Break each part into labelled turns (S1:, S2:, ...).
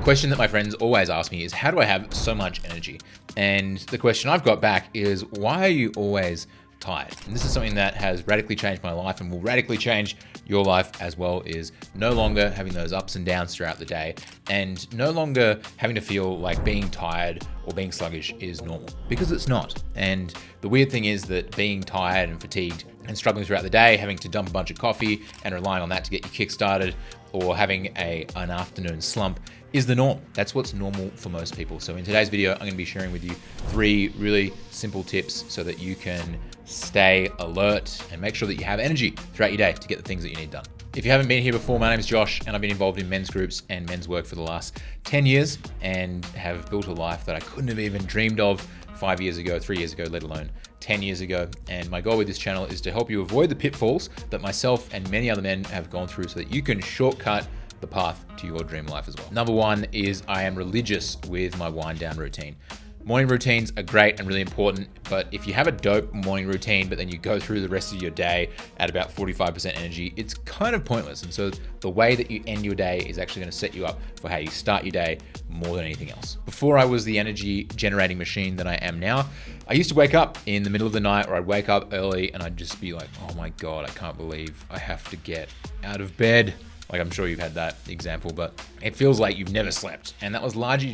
S1: question that my friends always ask me is, how do I have so much energy? And the question I've got back is, why are you always tired? And this is something that has radically changed my life and will radically change your life as well, is no longer having those ups and downs throughout the day, and no longer having to feel like being tired or being sluggish is normal, because it's not. And the weird thing is that being tired and fatigued and struggling throughout the day, having to dump a bunch of coffee and relying on that to get you kick started, or having an afternoon slump is the norm. That's what's normal for most people. So in today's video, I'm going to be sharing with you 3 really simple tips so that you can stay alert and make sure that you have energy throughout your day to get the things that you need done. If you haven't been here before, my name is Josh, and I've been involved in men's groups and men's work for the last 10 years and have built a life that I couldn't have even dreamed of 5 years ago, 3 years ago, let alone 10 years ago. And my goal with this channel is to help you avoid the pitfalls that myself and many other men have gone through so that you can shortcut the path to your dream life as well. Number 1 is I am religious with my wind down routine. Morning routines are great and really important, but if you have a dope morning routine, but then you go through the rest of your day at about 45% energy, it's kind of pointless. And so the way that you end your day is actually going to set you up for how you start your day more than anything else. Before I was the energy generating machine that I am now, I used to wake up in the middle of the night, or I'd wake up early and I'd just be like, oh my God, I can't believe I have to get out of bed. Like, I'm sure you've had that example, but it feels like you've never slept. And that was largely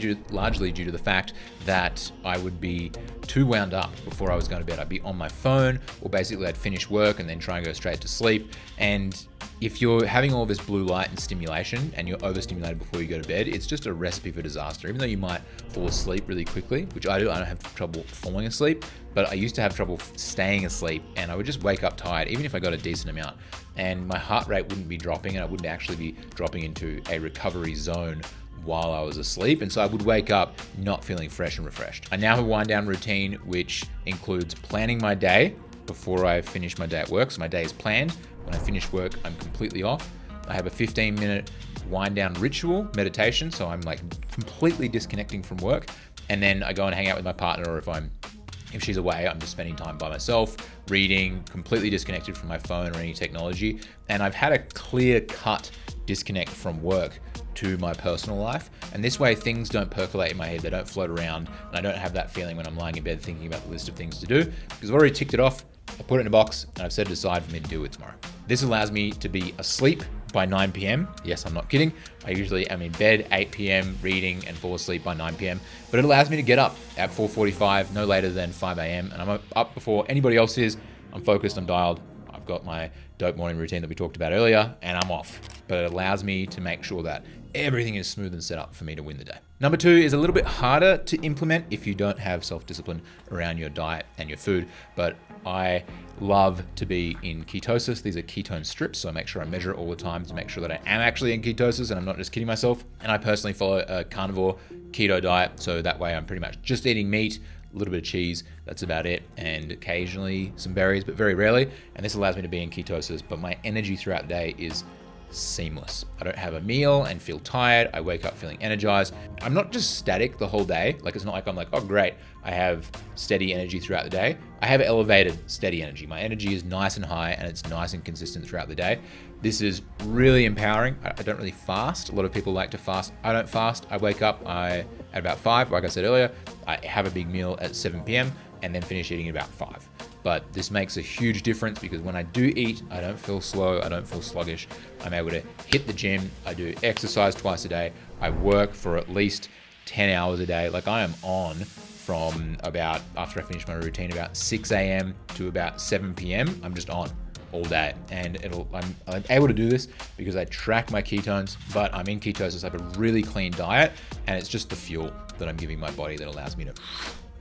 S1: due to the fact that I would be too wound up before I was going to bed. I'd be on my phone, or basically I'd finish work and then try and go straight to sleep. And if you're having all this blue light and stimulation and you're overstimulated before you go to bed, it's just a recipe for disaster. Even though you might fall asleep really quickly, which I do, I don't have trouble falling asleep, but I used to have trouble staying asleep, and I would just wake up tired, even if I got a decent amount. And my heart rate wouldn't be dropping, and I wouldn't actually be dropping into a recovery zone while I was asleep. And so I would wake up not feeling fresh and refreshed. I now have a wind down routine, which includes planning my day before I finish my day at work. So my day is planned. When I finish work, I'm completely off. I have a 15-minute wind down ritual meditation. So I'm like completely disconnecting from work. And then I go and hang out with my partner, or if she's away, I'm just spending time by myself, reading, completely disconnected from my phone or any technology. And I've had a clear-cut disconnect from work to my personal life. And this way, things don't percolate in my head, they don't float around, and I don't have that feeling when I'm lying in bed thinking about the list of things to do, because I've already ticked it off, I put it in a box, and I've set it aside for me to do it tomorrow. This allows me to be asleep by 9 p.m. Yes, I'm not kidding. I usually am in bed 8 p.m. reading and fall asleep by 9 p.m. But it allows me to get up at 4:45, no later than 5 a.m. And I'm up before anybody else is. I'm focused, I'm dialed. I've got my dope morning routine that we talked about earlier, and I'm off. But it allows me to make sure that everything is smooth and set up for me to win the day. Number 2 is a little bit harder to implement if you don't have self-discipline around your diet and your food, but I love to be in ketosis. These are ketone strips, so I make sure I measure it all the time to make sure that I am actually in ketosis and I'm not just kidding myself. And I personally follow a carnivore keto diet, so that way I'm pretty much just eating meat, a little bit of cheese, that's about it, and occasionally some berries, but very rarely. And this allows me to be in ketosis, but my energy throughout the day is seamless. I don't have a meal and feel tired. I wake up feeling energized. I'm not just static the whole day. Like, it's not like I'm like, oh great, I have steady energy throughout the day. I have elevated steady energy. My energy is nice and high, and it's nice and consistent throughout the day. This is really empowering. I don't really fast. A lot of people like to fast. I don't fast. I wake up at about 5, like I said earlier. I have a big meal at 7 p.m. and then finish eating at about 5. But this makes a huge difference, because when I do eat, I don't feel slow, I don't feel sluggish. I'm able to hit the gym, I do exercise twice a day, I work for at least 10 hours a day. Like, I am on from about, after I finish my routine, about 6 a.m. to about 7 p.m. I'm just on all day. And I'm able to do this because I track my ketones, but I'm in ketosis. I have a really clean diet, and it's just the fuel that I'm giving my body that allows me to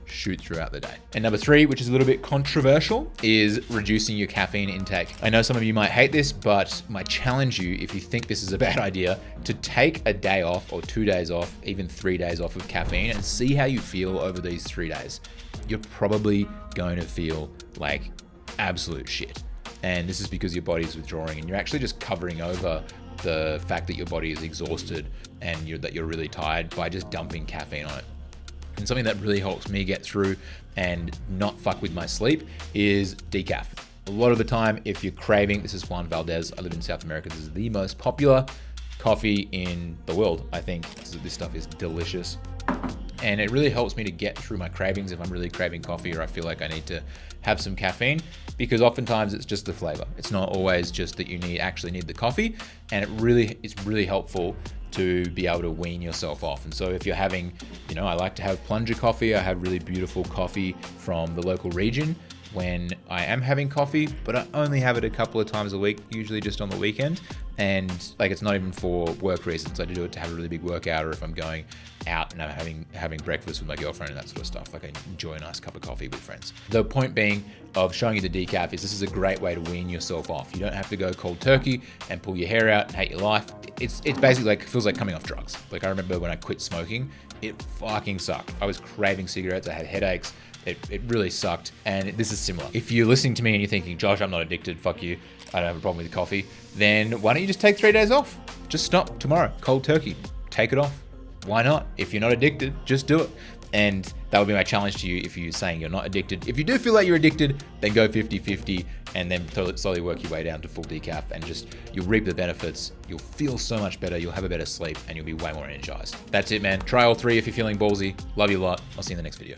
S1: shoot throughout the day. And number 3, which is a little bit controversial, is reducing your caffeine intake. I know some of you might hate this, but I challenge you, if you think this is a bad idea, to take a day off, or 2 days off, even 3 days off of caffeine, and see how you feel over these 3 days. You're probably going to feel like absolute shit. And this is because your body's withdrawing, and you're actually just covering over the fact that your body is exhausted and that you're really tired by just dumping caffeine on it. And something that really helps me get through and not fuck with my sleep is decaf. A lot of the time, if you're craving, this is Juan Valdez, I live in South America, this is the most popular coffee in the world. I think this stuff is delicious. And it really helps me to get through my cravings if I'm really craving coffee or I feel like I need to have some caffeine, because oftentimes it's just the flavor. It's not always just that you actually need the coffee, and it's really helpful to be able to wean yourself off. And so if you're having, I like to have plunger coffee. I have really beautiful coffee from the local region when I am having coffee, but I only have it a couple of times a week, usually just on the weekend. And like, it's not even for work reasons. I do it to have a really big workout, or if I'm going out and I'm having breakfast with my girlfriend and that sort of stuff. Like, I enjoy a nice cup of coffee with friends. The point being of showing you the decaf is this is a great way to wean yourself off. You don't have to go cold turkey and pull your hair out and hate your life. It's basically like, feels like coming off drugs. Like, I remember when I quit smoking, it fucking sucked. I was craving cigarettes. I had headaches. It really sucked. And this is similar. If you're listening to me and you're thinking, Josh, I'm not addicted, fuck you, I don't have a problem with coffee, then why don't you just take 3 days off? Just stop tomorrow, cold turkey, take it off. Why not? If you're not addicted, just do it. And that would be my challenge to you if you're saying you're not addicted. If you do feel like you're addicted, then go 50-50 and then slowly work your way down to full decaf, and you'll reap the benefits. You'll feel so much better. You'll have a better sleep and you'll be way more energized. That's it, man. Try all 3 if you're feeling ballsy. Love you a lot. I'll see you in the next video.